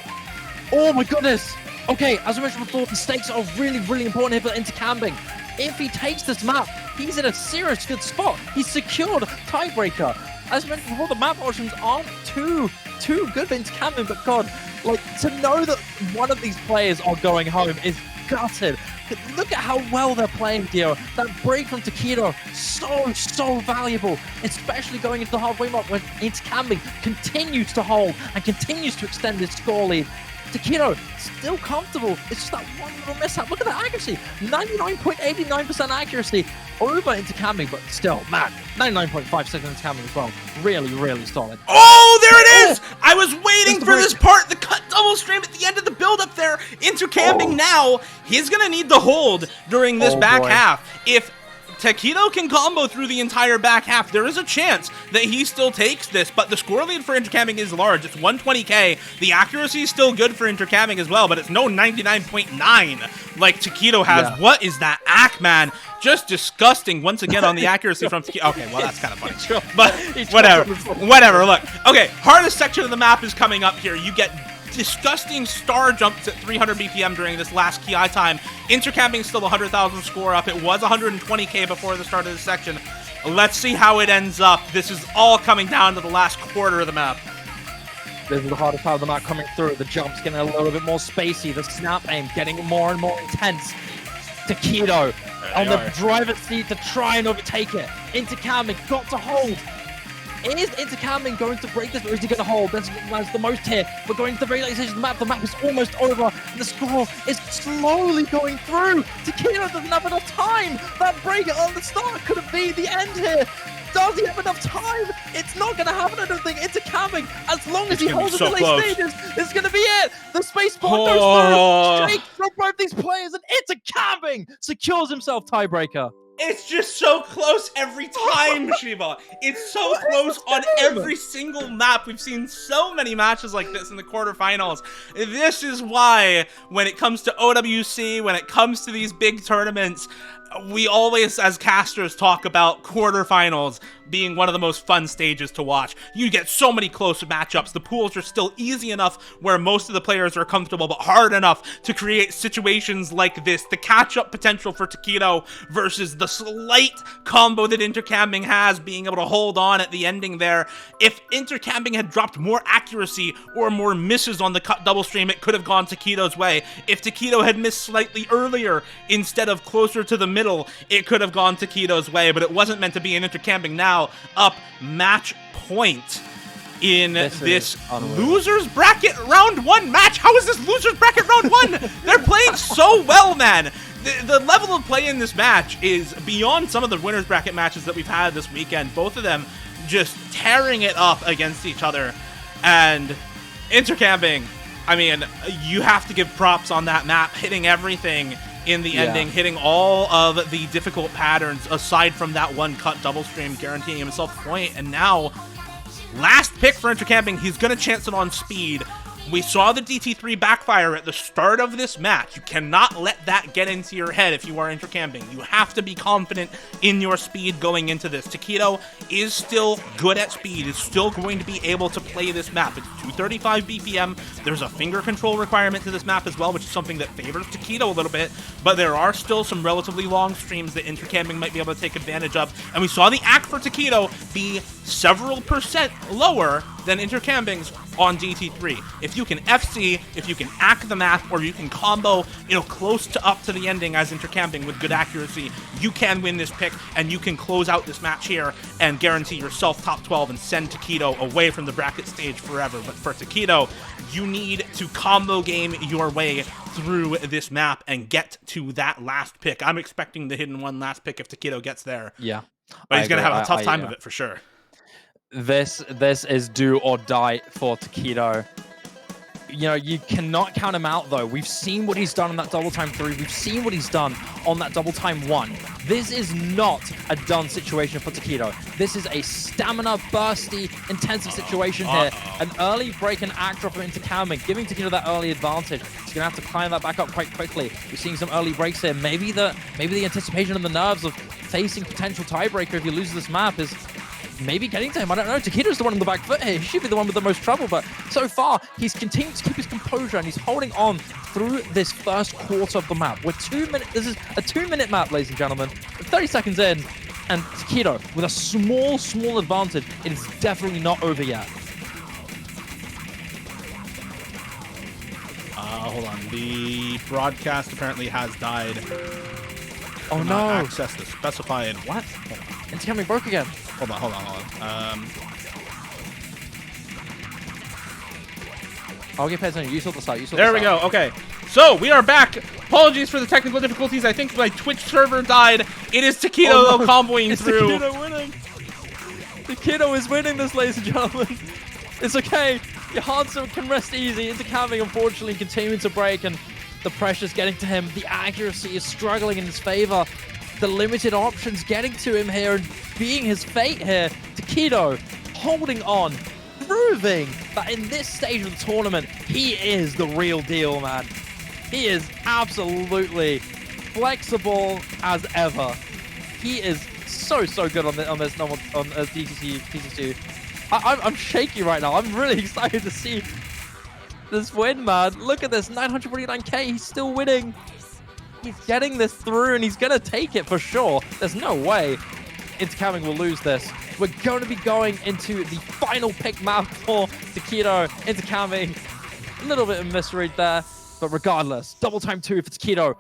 Oh my goodness. Okay, as I mentioned before, the stakes are really, really important here for Intercambing. If he takes this map, he's in a serious good spot. He's secured tiebreaker. As I mentioned before, the map options aren't too good for Intercambing, but God, like, to know that one of these players are going home is gutted. Look at how well they're playing, Dio. That break from tekkito, so valuable, especially going into the halfway mark when Intercambing continues to hold and continues to extend his score lead. tekkito, still comfortable. It's just that one little mishap. Look at that accuracy. 99.89% accuracy over Intercambing, but still, man, 99.5 seconds Intercambing as well. Really, really solid. Oh, there it is! I was waiting for this part. The cut double stream at the end of the build-up there. Intercambing now. He's going to need the hold during this back half. If tekkito can combo through the entire back half, there is a chance that he still takes this, but the score lead for Intercambing is large. It's 120k. The accuracy is still good for Intercambing as well, but it's no 99.9 like tekkito has. What is that ack, man? Just disgusting once again on the accuracy from tekkito. Okay, well, that's kind of funny. But whatever. Look, okay, hardest section of the map is coming up here. You get disgusting star jumps at 300 BPM during this last KI time. Intercambing still 100,000 score up. It was 120k before the start of this section. Let's see how it ends up. This is all coming down to the last quarter of the map. This is the hardest part of the map coming through. The jumps getting a little bit more spacey. The snap aim getting more and more intense. tekkito on the driver's seat to try and overtake it. Intercambing got to hold. Is Intercambing going to break this, or is he going to hold? That's the most here. We're going to the very late stage of the map. The map is almost over, and the score is slowly going through. tekkito doesn't have enough time. That break on the start could have been the end here. does he have enough time? It's not going to happen, I don't think. Intercambing, as long as he holds the delay stages, it's going to be it. The space pod goes through. Shake from both these players, and Intercambing secures himself tiebreaker. It's just so close every time, Shiva. It's so close on every single map. We've seen so many matches like this in the quarterfinals. This is why, when it comes to OWC, when it comes to these big tournaments, we always, as casters, talk about quarterfinals being one of the most fun stages to watch. You get so many close matchups. The pools are still easy enough where most of the players are comfortable, but hard enough to create situations like this. The catch-up potential for tekkito versus the slight combo that Intercambing has, being able to hold on at the ending there. If Intercambing had dropped more accuracy or more misses on the cut double stream, it could have gone tekkito's way. If tekkito had missed slightly earlier instead of closer to the middle, it could have gone tekkito's way, but it wasn't meant to be. An Intercambing now up match point in this losers bracket round 1 match. How is this losers bracket round 1? They're playing so well, man. The level of play in this match is beyond some of the winners bracket matches that we've had this weekend. Both of them just tearing it up against each other. And Intercambing, I mean, you have to give props on that map, hitting everything in the ending, hitting all of the difficult patterns aside from that one cut double stream, guaranteeing himself a point. And now, last pick for Intercambing, he's going to chance it on speed. We saw the DT3 backfire at the start of this match. You cannot let that get into your head if you are Intercambing. You have to be confident in your speed going into this. tekkito is still good at speed, is still going to be able to play this map. It's 235 BPM. There's a finger control requirement to this map as well, which is something that favors tekkito a little bit, but there are still some relatively long streams that Intercambing might be able to take advantage of. And we saw the ACK for tekkito be several percent lower than Intercambing's on DT3. If you can FC, if you can ACK the map, or you can combo, close to up to the ending as Intercambing with good accuracy, you can win this pick, and you can close out this match here and guarantee yourself top 12 and send tekkito away from the bracket stage forever. But for tekkito, you need to combo game your way through this map and get to that last pick. I'm expecting the hidden one last pick if tekkito gets there. Yeah. But he's going to have a tough time of it for sure. This is do or die for tekkito. You cannot count him out, though. We've seen what he's done on that double time 3. We've seen what he's done on that double time 1. This is not a done situation for tekkito. This is a stamina bursty, intensive situation here. An early break and act drop into Intercambing, giving tekkito that early advantage. He's gonna have to climb that back up quite quickly. We're seeing some early breaks here. Maybe the anticipation and the nerves of facing potential tiebreaker if you lose this map is maybe getting to him. I don't know. tekkito's the one on the back foot here. He should be the one with the most trouble, but so far, he's continued to keep his composure and he's holding on through this first quarter of the map. This is a 2-minute map, ladies and gentlemen. 30 seconds in, and tekkito with a small advantage. It is definitely not over yet. Hold on. The broadcast apparently has died. Oh no. Access the specified. What? Intercambing broke again. Hold on. I'll get pairs on you. You sort this out. There we go. Okay. So we are back. Apologies for the technical difficulties. I think my Twitch server died. It is tekkito though comboing through. tekkito winning. tekkito is winning this, ladies and gentlemen. It's okay. Your heart can rest easy. Intercambing, unfortunately, continuing to break, and the pressure's getting to him. The accuracy is struggling in his favor. The limited options getting to him here and being his fate here. tekkito holding on, proving that in this stage of the tournament, he is the real deal, man. He is absolutely flexible as ever. He is so good on this normal on DT2. I'm shaky right now. I'm really excited to see this win, man. Look at this, 949k. He's still winning. He's getting this through, and he's going to take it for sure. There's no way Intercambing will lose this. We're going to be going into the final pick map for tekkito. Intercambing, a little bit of misread there, but regardless, double time 2 for tekkito.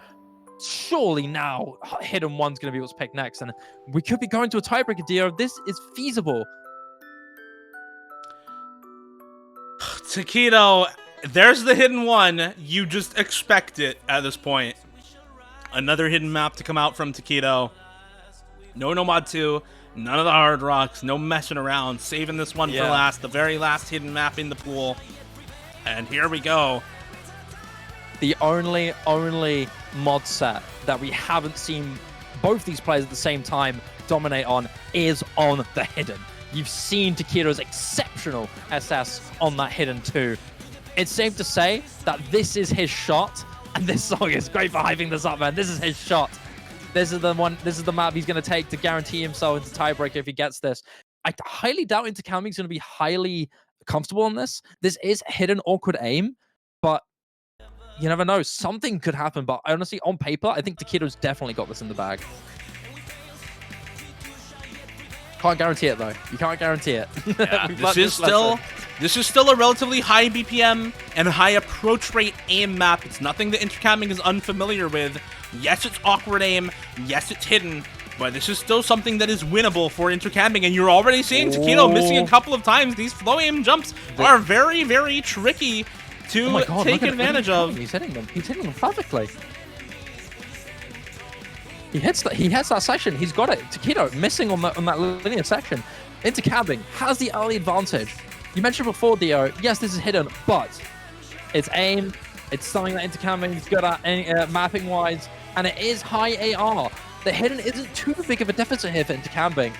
Surely now, hidden 1's going to be what's picked next, and we could be going to a tiebreaker, Dio. This is feasible. tekkito, there's the hidden 1. You just expect it at this point. Another hidden map to come out from tekkito. No Nomod 2, None of the hard rocks, no messing around, saving this one for last, the very last hidden map in the pool. And here we go. The only mod set that we haven't seen both these players at the same time dominate on is on the hidden. You've seen tekkito's exceptional SS on that hidden too. It's safe to say that this is his shot, and this song is great for hyping this up, man. This is his shot. This is the one. This is the map he's going to take to guarantee himself into tiebreaker if he gets this. I highly doubt Intercambing is going to be highly comfortable on this. This is hidden awkward aim, but you never know. Something could happen. But honestly, on paper, I think tekkito's definitely got this in the bag. Can't guarantee it though. You can't guarantee it. Yeah, this is still a relatively high BPM and high approach rate aim map. It's nothing that Intercambing is unfamiliar with. Yes, it's awkward aim. Yes, it's hidden. But this is still something that is winnable for Intercambing, and you're already seeing tekkito missing a couple of times. These flow aim jumps are very, very tricky to take advantage of. He's hitting them. He's hitting them perfectly. He hits that section. He's got it. Tekkito missing on that linear section. Intercambing has the early advantage. You mentioned before, Dio. Yes, this is hidden, but it's aim. It's something that Intercambing is good at mapping wise, and it is high AR. The hidden isn't too big of a deficit here for Intercambing.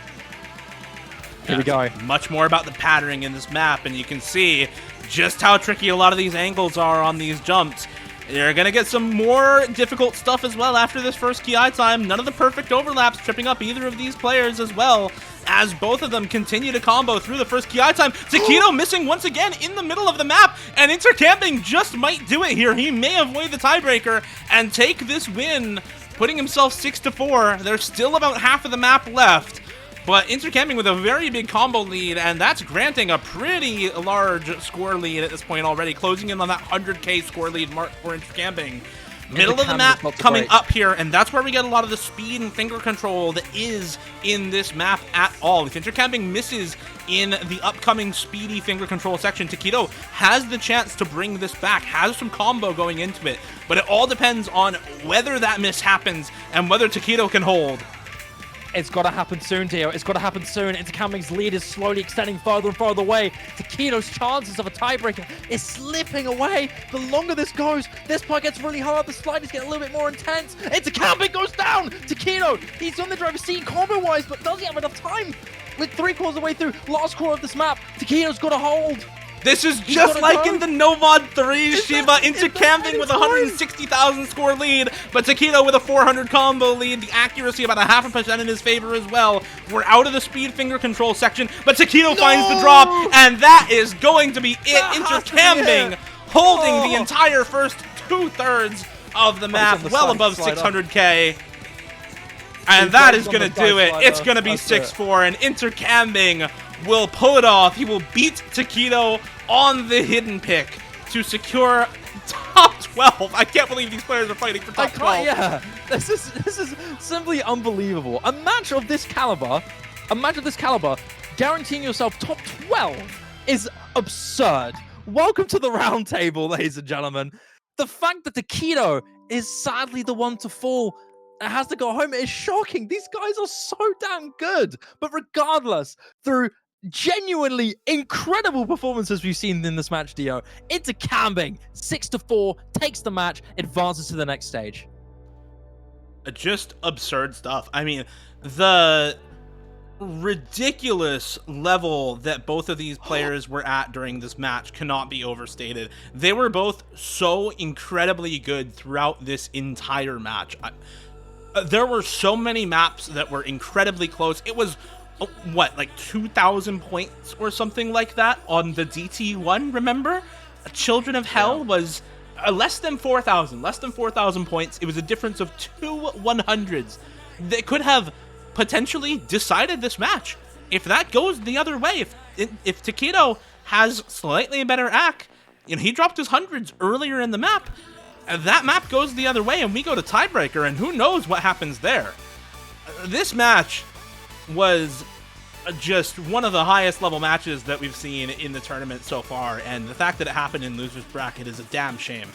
Here we go. Much more about the patterning in this map, and you can see just how tricky a lot of these angles are on these jumps. You're going to get some more difficult stuff as well after this first KI time. None of the perfect overlaps tripping up either of these players as well, as both of them continue to combo through the first KI time. Tekkito missing once again in the middle of the map, and Intercambing just might do it here. He may avoid the tiebreaker and take this win, putting himself 6-4. There's still about half of the map left, but Intercambing with a very big combo lead, and that's granting a pretty large score lead at this point already, closing in on that 100k score lead mark for Intercambing. Middle of the map coming up here, and that's where we get a lot of the speed and finger control that is in this map at all. If Intercambing misses in the upcoming speedy finger control section, tekkito has the chance to bring this back, has some combo going into it, but it all depends on whether that miss happens and whether tekkito can hold. It's got to happen soon, Dio. It's got to happen soon. Intercambing's lead is slowly extending further and further away. Tekkito's chances of a tiebreaker is slipping away. The longer this goes, this part gets really hard. The sliders get a little bit more intense. Intercambing goes down. Tekkito, he's on the driver's seat combo-wise, but does he have enough time? With 3/4 of the way through, last core of this map, tekkito's got to hold. This is just like in the Nomod 3, Shiba. Intercambing with a 160,000 score lead, but tekkito with a 400 combo lead. The accuracy about 0.5% in his favor as well. We're out of the speed finger control section, but tekkito finds the drop, and that is going to be it. Intercambing holding the entire first 2/3 of the map, well above 600k. And that is going to do it. It's going to be 6-4, and Intercambing will pull it off. He will beat tekkito on the hidden pick to secure top 12. I can't believe these players are fighting for top 12. Yeah, this is simply unbelievable. A match of this caliber, guaranteeing yourself top 12 is absurd. Welcome to the round table, ladies and gentlemen. The fact that tekkito is sadly the one to fall and has to go home is shocking. These guys are so damn good. But regardless, through genuinely incredible performances we've seen in this match, Dio, Intercambing 6-4 takes the match, advances to the next stage. Just absurd stuff. I mean, the ridiculous level that both of these players were at during this match cannot be overstated. They were both so incredibly good throughout this entire match. There were so many maps that were incredibly close. It was what, like 2,000 points or something like that on the DT1, remember? Children of Hell was less than 4,000 points. It was a difference of 2 100s. They could have potentially decided this match. If that goes the other way, if tekkito has slightly better AC, you know, he dropped his hundreds earlier in the map, that map goes the other way and we go to tiebreaker, and who knows what happens there. This match was just one of the highest level matches that we've seen in the tournament so far, and the fact that it happened in losers bracket is a damn shame.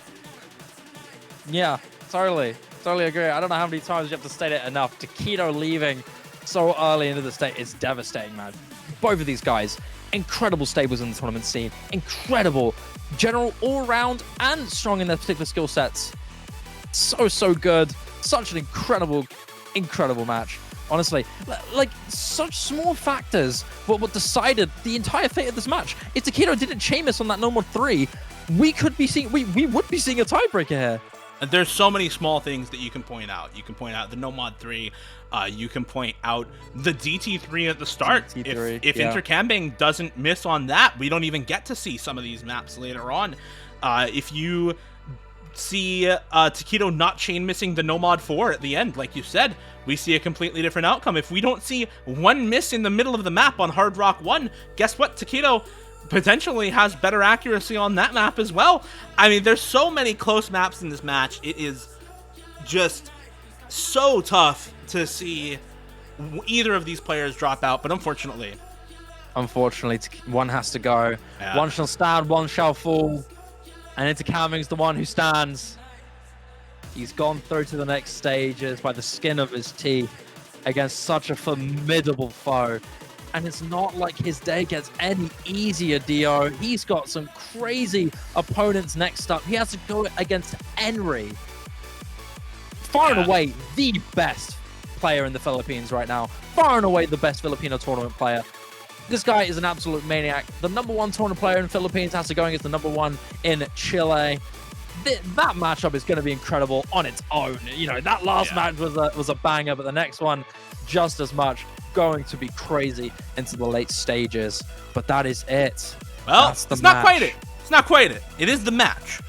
Yeah, totally agree. I don't know how many times you have to state it enough. Tekkito leaving so early into the stage. It's devastating, man. Both of these guys, incredible stables in the tournament scene, incredible general all-round and strong in their particular skill sets. So good. Such an incredible match. Honestly, like, such small factors what decided the entire fate of this match. If tekkito didn't chain miss on that Nomod 3, we would be seeing a tiebreaker here. And there's so many small things that you can point out. You can point out the Nomod 3. You can point out the DT3 at the start. DT3, if Intercambing doesn't miss on that, we don't even get to see some of these maps later on. If you see tekkito not chain missing the Nomod 4 at the end, like you said, we see a completely different outcome. If we don't see one miss in the middle of the map on Hard Rock 1, guess what? tekkito potentially has better accuracy on that map as well. I mean, there's so many close maps in this match. It is just so tough to see either of these players drop out, but unfortunately, one has to go. Yeah. One shall stand, one shall fall, and Intercambing's the one who stands. He's gone through to the next stages by the skin of his teeth against such a formidable foe. And it's not like his day gets any easier, Dio. He's got some crazy opponents next up. He has to go against Henry. Far and away the best player in the Philippines right now. Far and away the best Filipino tournament player. This guy is an absolute maniac. The #1 tournament player in the Philippines has to go against the #1 in Chile. That matchup is going to be incredible on its own. You know, that last match was a banger, but the next one just as much. Going to be crazy into the late stages, but that is it. Well, it's not quite it. It's not quite it. It is the match,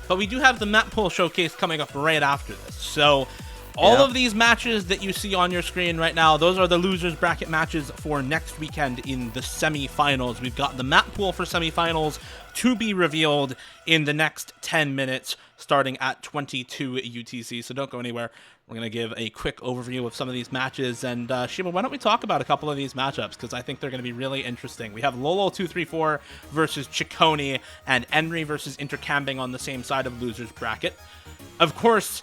but we do have the map pool showcase coming up right after this. So all of these matches that you see on your screen right now, those are the losers bracket matches for next weekend in the semifinals. We've got the map pool for semifinals to be revealed in the next 10 minutes, starting at 22 UTC. So don't go anywhere. We're going to give a quick overview of some of these matches. And Shiba, why don't we talk about a couple of these matchups? Because I think they're going to be really interesting. We have Lolo234 versus Ciccone and Henry versus Intercambing on the same side of losers bracket. Of course,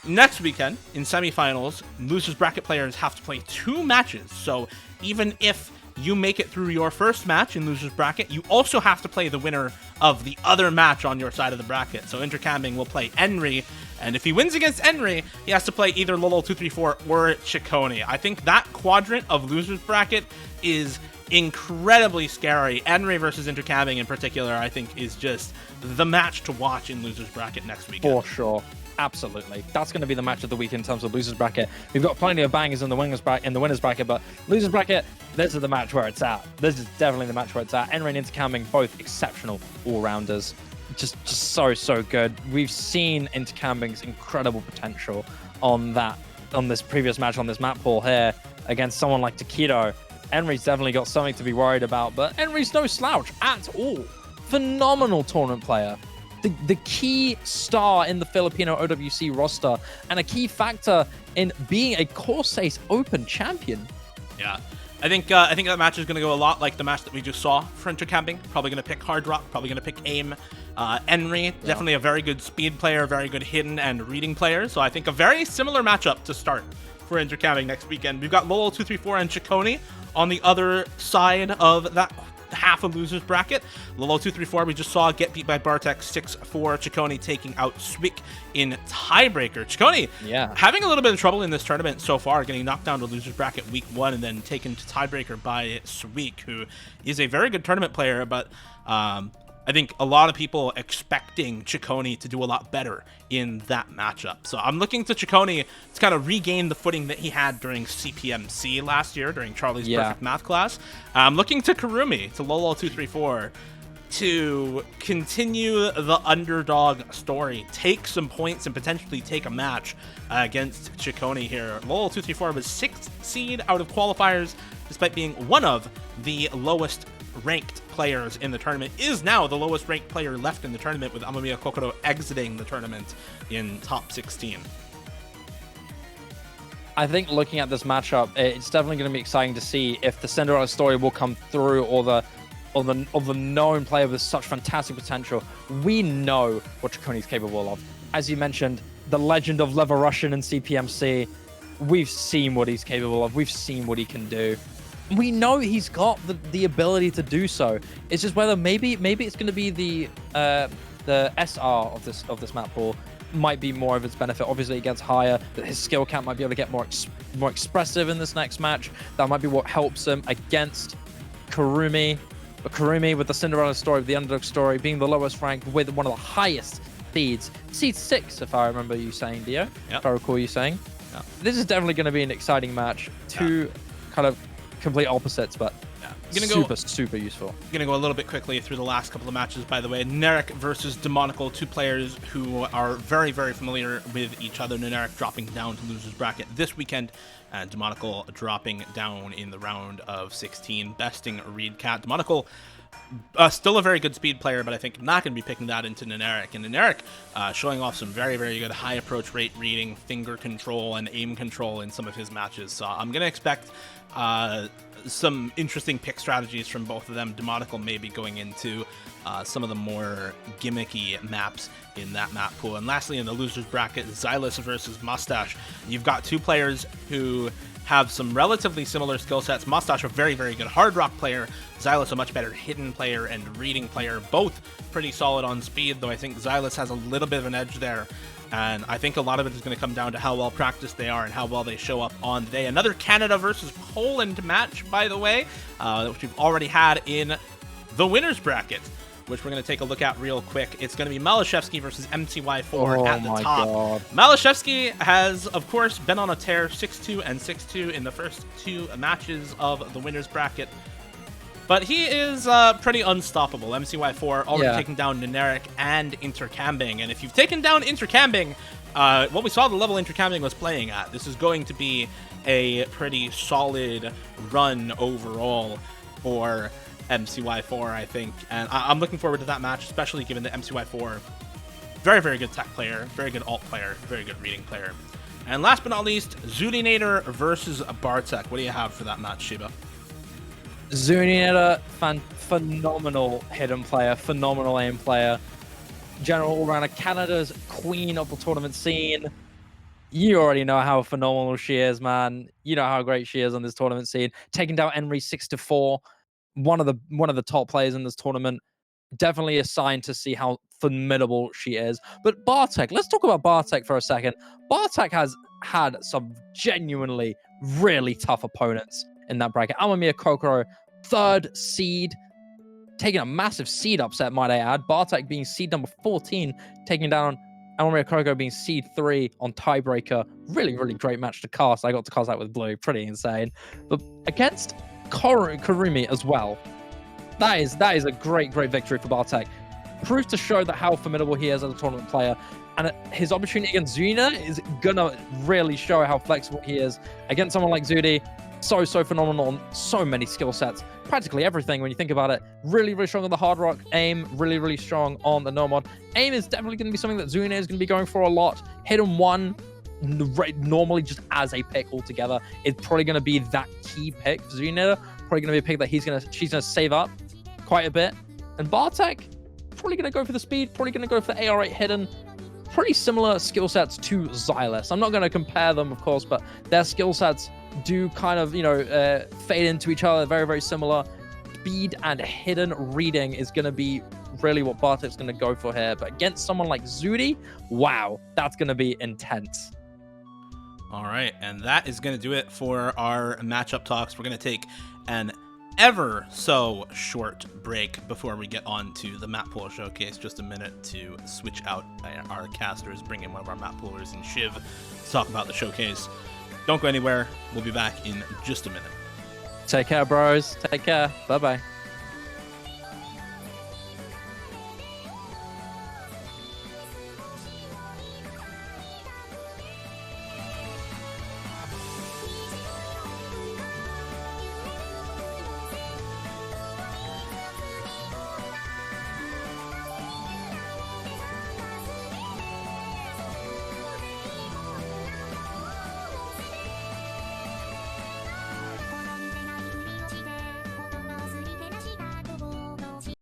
next weekend in semifinals, losers bracket players have to play 2 matches. So even if you make it through your first match in losers bracket, you also have to play the winner of the other match on your side of the bracket. So Intercambing will play Henry, and if he wins against Henry, he has to play either Lolo234 or Ciccone. I think that quadrant of losers bracket is incredibly scary. Henry versus Intercambing in particular, I think, is just the match to watch in losers bracket next weekend. For sure. Absolutely. That's going to be the match of the week in terms of losers bracket. We've got plenty of bangers in the winners bracket, but losers bracket, this is the match where it's at. This is definitely the match where it's at. Henry and Intercambing, both exceptional all-rounders. Just so good. We've seen Intercambing's incredible potential on this previous match on this map pool here against someone like tekkito. Henry's definitely got something to be worried about, but Henry's no slouch at all. Phenomenal tournament player. The key star in the Filipino OWC roster and a key factor in being a Corsace Open champion. Yeah, I think that match is going to go a lot like the match that we just saw for Intercambing. Probably going to pick Hard Rock, probably going to pick Aim. Henry, definitely a very good speed player, very good hidden and reading player. So I think a very similar matchup to start for Intercambing next weekend. We've got Lolo234 and Ciccone on the other side of that half of losers bracket. Lolo234 we just saw get beat by Bartek 6-4. Ciccone taking out Swick in tiebreaker. Ciccone having a little bit of trouble in this tournament so far, getting knocked down to losers bracket week 1 and then taken to tiebreaker by Swick, who is a very good tournament player, but I think a lot of people expecting Ciccone to do a lot better in that matchup. So I'm looking to Ciccone to kind of regain the footing that he had during CPMC last year, during Charlie's Perfect Math class. I'm looking to Kurumi, to Lolo234, to continue the underdog story, take some points, and potentially take a match against Ciccone here. Lolo234 was 6th seed out of qualifiers, despite being one of the lowest ranked players in the tournament, is now the lowest ranked player left in the tournament, with Amamiya Kokoro exiting the tournament in top 16. I think looking at this matchup, it's definitely going to be exciting to see if the Cinderella story will come through, or the known player with such fantastic potential. We know what Ciccone is capable of. As you mentioned, the legend of Lever Russian in CPMC, we've seen what he's capable of. We've seen what he can do. We know he's got the ability to do so. It's just whether maybe it's going to be the SR of this map pool might be more of its benefit. Obviously, it gets higher. His skill count might be able to get more expressive in this next match. That might be what helps him against Kurumi. But Kurumi with the Cinderella story, the underdog story, being the lowest ranked with one of the highest seeds. Seed 6, if I remember you saying, Dio. Yep. If I recall you saying. Yep. This is definitely going to be an exciting match. Two kind of complete opposites, but super useful. I'm gonna go a little bit quickly through the last couple of matches, by the way. Neneric versus Demonical, two players who are very, very familiar with each other. Neneric dropping down to losers bracket this weekend, and Demonical dropping down in the round of 16, besting Reed Cat. Demonical, still a very good speed player, but I think not going to be picking that into Neneric. And Neneric showing off some very, very good high approach rate reading, finger control, and aim control in some of his matches. So I'm going to expect some interesting pick strategies from both of them. Demonical maybe going into some of the more gimmicky maps in that map pool. And lastly, in the losers bracket, Xylus versus Mustache. You've got two players who have some relatively similar skill sets. Mustache, a very, very good hard rock player. Xylus, a much better hidden player and reading player. Both pretty solid on speed, though I think Xylus has a little bit of an edge there. And I think a lot of it is going to come down to how well practiced they are and how well they show up on the day. Another Canada versus Poland match, by the way, which we've already had in the winners bracket, which we're going to take a look at real quick. It's going to be Malashevsky versus MCY4 at the top. God. Malashevsky has, of course, been on a tear, 6-2 and 6-2 in the first two matches of the winners bracket. But he is pretty unstoppable. MCY4 already taking down Neneric and Intercambing. And if you've taken down Intercambing, what we saw the level Intercambing was playing at, this is going to be a pretty solid run overall for MCY4, I think. And I'm looking forward to that match, especially given that MCY4, very, very good tech player, very good alt player, very good reading player. And last but not least, Zudinator versus Bartek. What do you have for that match, Shiba? Zudinator, phenomenal hidden player, phenomenal aim player. General all-rounder, Canada's queen of the tournament scene. You already know how phenomenal she is, man. You know how great she is on this tournament scene. Taking down Enry 6-4. One of the top players in this tournament. Definitely a sign to see how formidable she is. But Bartek, let's talk about Bartek for a second. Bartek has had some genuinely really tough opponents in that bracket. Amamiya Kokoro, 3rd seed, taking a massive seed upset, might I add. Bartek being seed number 14, taking down Amamiya Kokoro being seed 3 on tiebreaker. Really, really great match to cast. I got to cast that with blue. Pretty insane. But against Kurumi as well. That is a great victory for Bartek. Proves to show that how formidable he is as a tournament player. And his opportunity against Zuna is gonna really show how flexible he is against someone like Zudi. So phenomenal on so many skill sets. Practically everything when you think about it. Really, really strong on the hard rock aim. Really, really strong on the Nomod. Aim is definitely going to be something that Zuna is going to be going for a lot. Hidden 1, normally just as a pick altogether, is probably going to be that key pick for Zuna. Probably going to be a pick that she's going to save up quite a bit. And Bartek, probably going to go for the speed. Probably going to go for the AR8 hidden. Pretty similar skill sets to Xylus. I'm not going to compare them, of course, but their skill sets do kind of, fade into each other. Very, very similar. Speed and hidden reading is going to be really what Bartek's going to go for here. But against someone like Zudi, wow, that's going to be intense. All right, and that is going to do it for our matchup talks. We're going to take an ever so short break before we get on to the map pool showcase. Just a minute to switch out our casters, bring in one of our map poolers and Shiv to talk about the showcase. Don't go anywhere. We'll be back in just a minute. Take care, bros. Take care. Bye-bye.